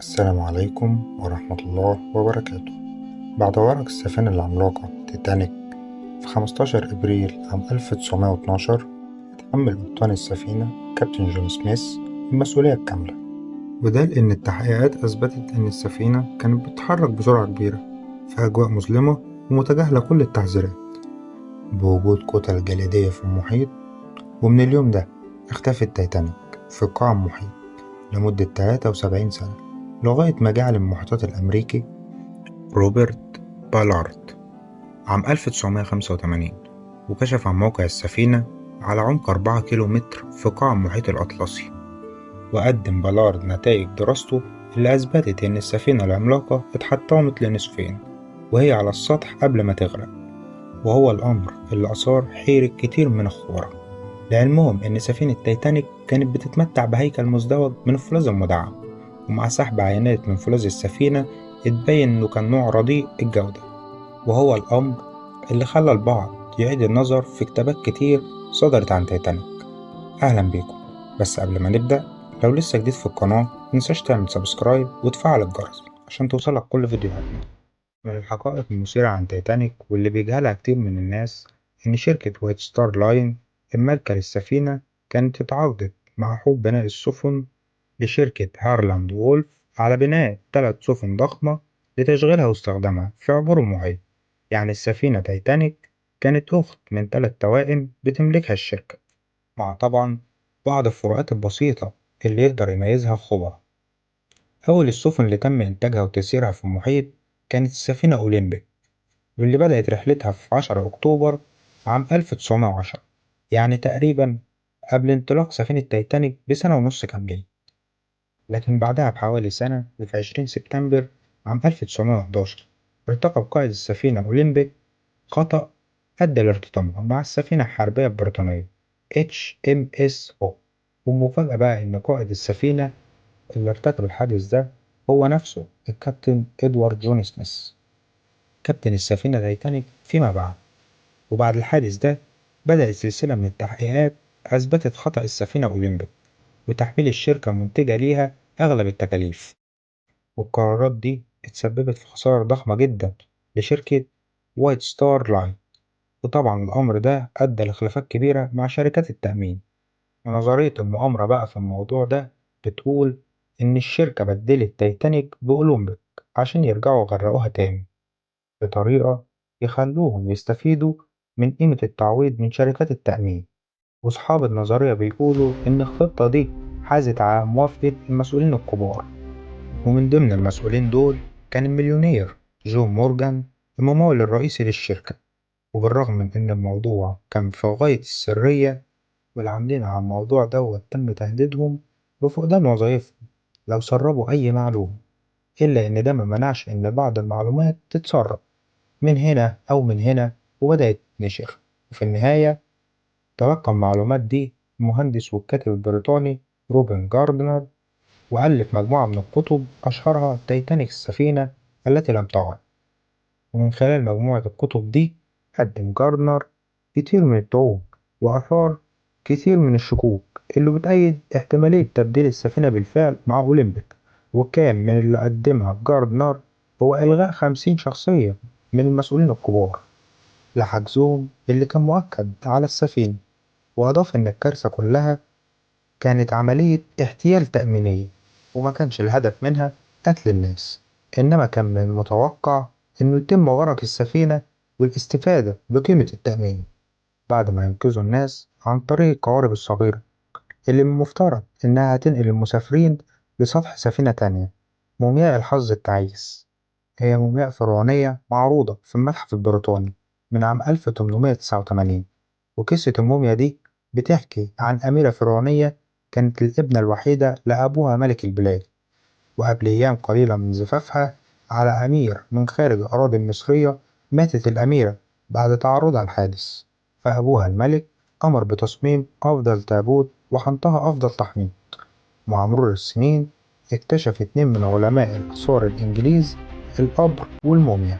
السلام عليكم ورحمة الله وبركاته. بعد غرق السفينة العملاقة تيتانيك في 15 إبريل عام 1912، تحمل قبطان السفينة كابتن جون سميث المسؤولية الكاملة، وده لأن التحقيقات أثبتت إن السفينة كانت بتتحرك بسرعة كبيرة في أجواء مظلمة ومتجاهلة كل التحذيرات بوجود كتل جليدية في المحيط. ومن اليوم ده اختفت تايتانيك في قاع المحيط لمدة 73 سنة، لغاية ما جه عالم المحيطات الأمريكي روبرت بالارد عام 1985 وكشف عن موقع السفينة على عمق 4 كيلو متر في قاع المحيط الأطلسي. وقدم بالارد نتائج دراسته اللي أثبتت إن السفينة العملاقة اتحطمت لنصفين وهي على السطح قبل ما تغرق، وهو الأمر اللي أثار حيرة كتير من الخبراء، لعلمهم إن سفينة تايتانيك كانت بتتمتع بهيكل مزدوج من الفولاذ المدعم، ومع سحب عينات من فولاذ السفينة اتبين إنه كان نوع رديء الجودة، وهو الأمر اللي خلى البعض يعيد النظر في كتابات كتير صدرت عن تايتانيك. أهلا بيكم، بس قبل ما نبدأ لو لسه جديد في القناة متنساش تعمل سبسكرايب وتفعل الجرس عشان توصلك كل فيديوهاتنا. من الحقائق المثيرة عن تايتانيك واللي بيجهلها كتير من الناس إن شركة وايت ستار لاين المالكة للسفينة كانت اتعاقدت مع حوض بناء السفن لشركة هارلاند وولف على بناء 3 سفن ضخمة لتشغيلها واستخدامها في عبور المحيط. يعني السفينة تايتانيك كانت أخت من 3 توائم بتملكها الشركة، مع طبعا بعض الفروقات البسيطة اللي يقدر يميزها الخبراء. أول السفن اللي تم إنتاجها وتسييرها في المحيط كانت السفينة أولمبيك، واللي بدأت رحلتها في 10 أكتوبر عام 1910، يعني تقريبا قبل انطلاق سفينة تايتانيك بسنة ونص كاملين. لكن بعدها بحوالي سنة وفي 20 سبتمبر عام 1911 ارتكب قائد السفينة أولمبيك خطأ أدى لارتطامها مع السفينة الحربية البريطانية HMS هوب. والمفاجأة بقى إن قائد السفينة اللي ارتكب الحادث ده هو نفسه الكابتن إدوارد جون سميث، كابتن السفينة تايتانيك فيما بعد. وبعد الحادث ده بدأت سلسلة من التحقيقات أثبتت خطأ السفينة أولمبيك وتحميل الشركة المنتجة ليها أغلب التكاليف، والقرارات دي اتسببت في خسائر ضخمة جدا لشركة وايت ستار لاين. وطبعا الأمر ده أدى لخلافات كبيرة مع شركات التأمين. ونظرية المؤامرة بقى في الموضوع ده بتقول إن الشركة بدلت تايتانيك بأولمبيك عشان يرجعوا يغرقوها تاني بطريقة يخلوهم يستفيدوا من قيمة التعويض من شركات التأمين. وأصحاب النظرية بيقولوا إن الخطة دي حازت على موافقة المسؤولين الكبار، ومن ضمن المسؤولين دول كان المليونير جون مورجان الممول الرئيسي للشركة. وبالرغم من إن الموضوع كان في غاية السرية، والعاملين على الموضوع دوت تم تهديدهم بفقدان وظائفهم لو سربوا أي معلومة، إلا إن ده ما منعش إن بعض المعلومات تتسرب من هنا أو من هنا وبدأت تنشر. وفي النهاية تلقى المعلومات دي المهندس والكاتب البريطاني روبن جاردنر، وألف مجموعة من الكتب أشهرها تايتانيك السفينة التي لم تعد. ومن خلال مجموعة الكتب دي قدم جاردنر كتير من الطعون وأثار كتير من الشكوك اللي بتأيد احتمالية تبديل السفينة بالفعل مع أولمبيك. وكان من اللي قدمها جاردنر هو إلغاء 50 شخصية من المسؤولين الكبار لحجزهم اللي كان مؤكد على السفينة. وأضاف إن الكارثة كلها كانت عملية احتيال تأمينية، وما كانش الهدف منها قتل الناس، إنما كان من المتوقع إنه يتم غرق السفينة والاستفادة بقيمة التأمين بعد ما ينقذوا الناس عن طريق القوارب الصغيرة اللي من المفترض إنها هتنقل المسافرين لسطح سفينة تانية. مومياء الحظ التعيس هي مومياء فرعونية معروضة في المتحف البريطاني من عام 1889. وقصة الموميا دي بتحكي عن أميرة فرعونية كانت الابنة الوحيدة لأبوها ملك البلاد، وقبل أيام قليلة من زفافها على أمير من خارج الأراضي المصرية ماتت الأميرة بعد تعرضها لحادث، فأبوها الملك أمر بتصميم أفضل تابوت وحنطها أفضل تحنيط. مع مرور السنين اكتشف 2 من علماء الآثار الإنجليز القبر والموميا،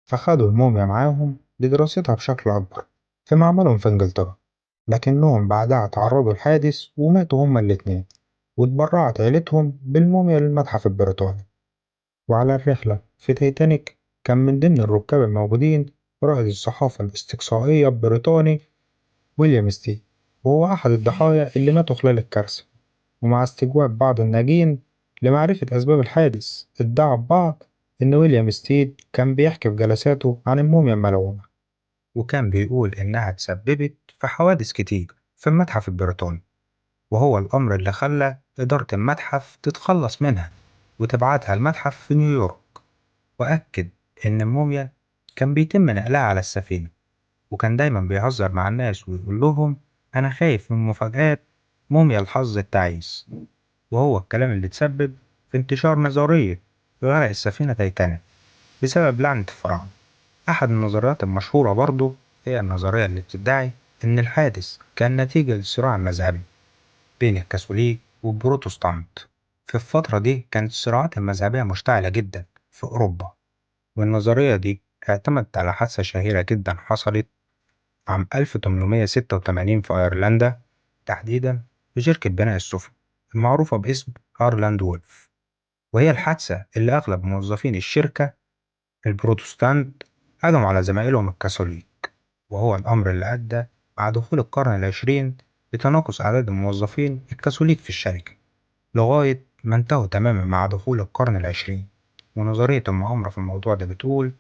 فخدوا الموميا معاهم لدراستها بشكل أكبر في معملهم في إنجلترا. لكنهم بعدها تعرضوا لحادث وماتوا هما الاتنين، واتبرعت عيلتهم بالموميا للمتحف البريطاني. وعلى الرحلة في تايتانيك كان من ضمن الركاب الموجودين رائد الصحافة الاستقصائية البريطاني ويليام ستيد، وهو أحد الضحايا اللي ماتوا خلال الكارثة. ومع استجواب بعض الناجين لمعرفة أسباب الحادث ادعى البعض إن ويليام ستيد كان بيحكي في جلساته عن الموميا الملعونة، وكان بيقول إنها تسببت في حوادث كتير في المتحف البريطاني، وهو الأمر اللي خلى إدارة المتحف تتخلص منها وتبعتها المتحف في نيويورك. وأكد إن الموميا كان بيتم نقلها على السفينة، وكان دايما بيهزر مع الناس ويقول لهم أنا خايف من مفاجآت موميا الحظ التعيس، وهو الكلام اللي تسبب في انتشار نظرية غرق السفينة تايتانيك بسبب لعنة الفراعنة. أحد النظريات المشهورة برضو هي النظرية اللي بتدعي إن الحادث كان نتيجة للصراع المذهبي بين الكاثوليك والبروتستانت. في الفترة دي كانت الصراعات المذهبية مشتعلة جدا في أوروبا، والنظرية دي اعتمدت على حادثة شهيرة جدا حصلت عام 1886 في أيرلندا، تحديدا في شركة بناء السفن المعروفة باسم هارلاند وولف. وهي الحادثة اللي أغلب موظفين الشركة البروتستانت هجموا على زمايلهم الكاثوليك، وهو الأمر اللي أدى مع دخول القرن العشرين لتناقص أعداد الموظفين الكاثوليك في الشركة، لغاية ما انتهوا تماما مع دخول القرن العشرين. ونظرية المؤامرة في الموضوع ده بتقول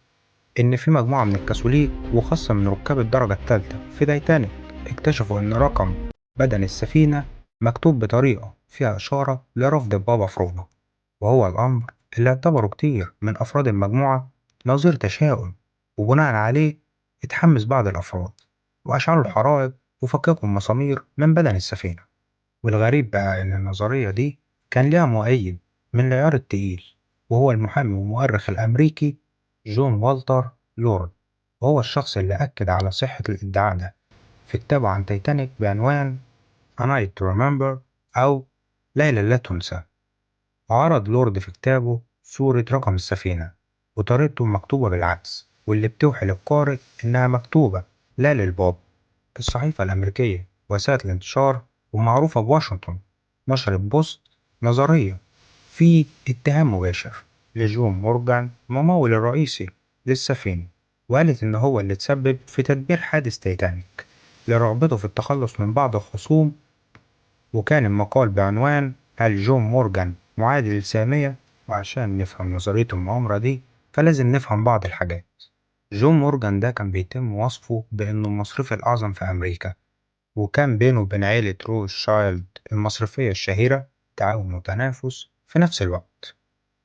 إن في مجموعة من الكاثوليك وخاصة من ركاب الدرجة الثالثة في تايتانيك اكتشفوا إن رقم بدن السفينة مكتوب بطريقة فيها إشارة لرفض البابا فروما، وهو الأمر اللي اعتبره كتير من أفراد المجموعة نظير تشاؤم، وبناء عليه اتحمس بعض الأفراد وأشعلوا الحرائق وفككوا المسامير من بدن السفينة. والغريب بقى إن النظرية دي كان ليها مؤيد من العيار التقيل، وهو المحامي والمؤرخ الأمريكي جون والتر لورد، وهو الشخص اللي أكد على صحة الادعاء ده في كتابه عن تايتانيك بعنوان A Night to Remember أو ليلة لا تنسى. عرض لورد في كتابه صورة رقم السفينة وطريقته مكتوبة بالعكس، واللي بتوحي للقارئ إنها مكتوبة لا للباب. الصحيفة الأمريكية وسائل الانتشار ومعروفة بواشنطن نشرت بوست نظرية في اتهام مباشر لجون مورجان الممول الرئيسي للسفينة، وقالت إن هو اللي تسبب في تدمير حادث تايتانيك لرغبته في التخلص من بعض الخصوم. وكان المقال بعنوان هل جون مورجان معادي للسامية؟ وعشان نفهم نظرية المؤامرة دي فلازم نفهم بعض الحاجات. جون مورجان ده كان بيتم وصفه بأنه المصرفي الأعظم في أمريكا، وكان بينه وبين عيلة روثشايلد المصرفية الشهيرة تعاون وتنافس في نفس الوقت.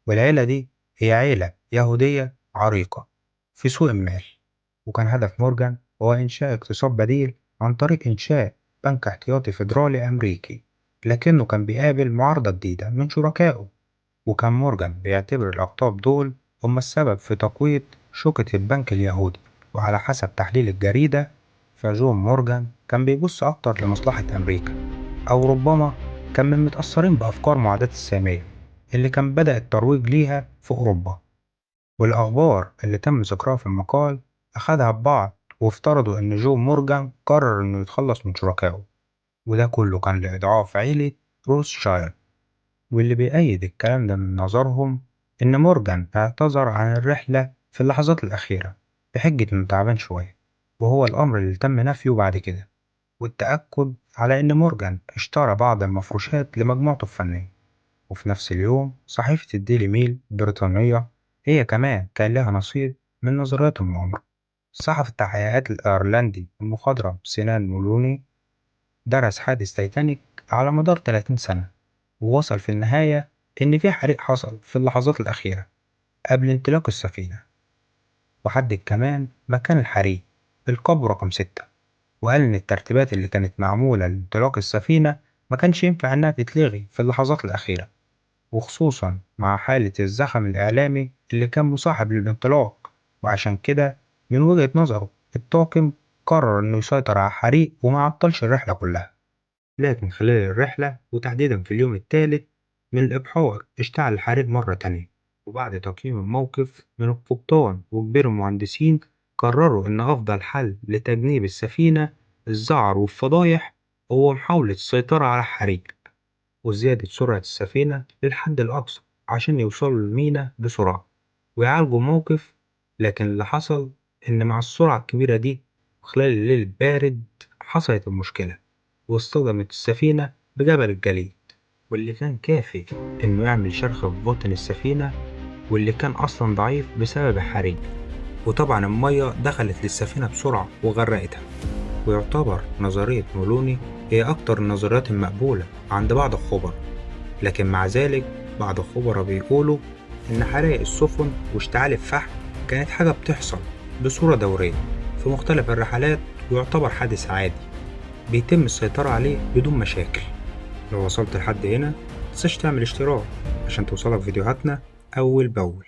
والعيلة دي هي عيلة يهودية عريقة في سوق المال، وكان هدف مورجان هو إنشاء اقتصاد بديل عن طريق إنشاء بنك احتياطي فيدرالي أمريكي، لكنه كان بيقابل معارضة جديدة من شركائه. وكان مورجان بيعتبر الأقطاب دول هم السبب في تقويض شوكة البنك اليهودي. وعلى حسب تحليل الجريدة فجون مورجان كان بيبص أكتر لمصلحة أمريكا، أو ربما كان من متأثرين بأفكار معاداة السامية اللي كان بدأ الترويج ليها في أوروبا. والأخبار اللي تم ذكرها في المقال أخدها ببعض وافترضوا إن جون مورجان قرر إنه يتخلص من شركائه، وده كله كان لإضعاف عيلة روثشايلد. واللي بيأيد الكلام ده من نظرهم إن مورجان اعتذر عن الرحلة في اللحظات الأخيرة بحجة إنه تعبان شوية، وهو الأمر اللي تم نفيه بعد كده. والتأكد على إن مورجان اشترى بعض المفروشات لمجموعته الفنية. وفي نفس اليوم صحيفة الديلي ميل البريطانية هي كمان كان لها نصيب من نظريات المؤامرة. صحفي التحقيقات الأيرلندي المخضرم سينان مولوني درس حادث تايتانيك على مدار 30 سنة، ووصل في النهاية إن في حريق حصل في اللحظات الأخيرة قبل انطلاق السفينة، وحدد كمان مكان الحريق القبو رقم 6. وقال إن الترتيبات اللي كانت معمولة لانطلاق السفينة ما كانش ينفع إنها تتلغي في اللحظات الأخيرة، وخصوصا مع حالة الزخم الإعلامي اللي كان مصاحب للانطلاق. وعشان كده من وجهة نظره الطاقم قرر إنه يسيطر على الحريق وما عطلش الرحلة كلها. لكن خلال الرحلة وتحديدا في اليوم الثالث من الإبحار اشتعل الحريق مرة تانية، وبعد تقييم الموقف من القبطان وكبير المهندسين قرروا إن أفضل حل لتجنيب السفينة الزعر والفضايح هو محاولة السيطرة على الحريق. وزيادة سرعة السفينة للحد الأقصى عشان يوصلوا للمينا بسرعة ويعالجوا موقف. لكن اللي حصل إن مع السرعة الكبيرة دي وخلال الليل البارد حصلت المشكلة، واصطدمت السفينة بجبل الجليد، واللي كان كافي إنه يعمل شرخ في باطن السفينة، واللي كان أصلا ضعيف بسبب الحريق. وطبعا المية دخلت للسفينة بسرعة وغرقتها. ويعتبر نظرية مولوني هي أكتر النظريات المقبولة عند بعض الخبراء. لكن مع ذلك بعض الخبراء بيقولوا إن حرائق السفن واشتعال الفحم كانت حاجة بتحصل بصورة دورية في مختلف الرحلات، ويعتبر حادث عادي بيتم السيطرة عليه بدون مشاكل. لو وصلت لحد هنا متنساش تعمل اشتراك عشان توصلك فيديوهاتنا أول بأول.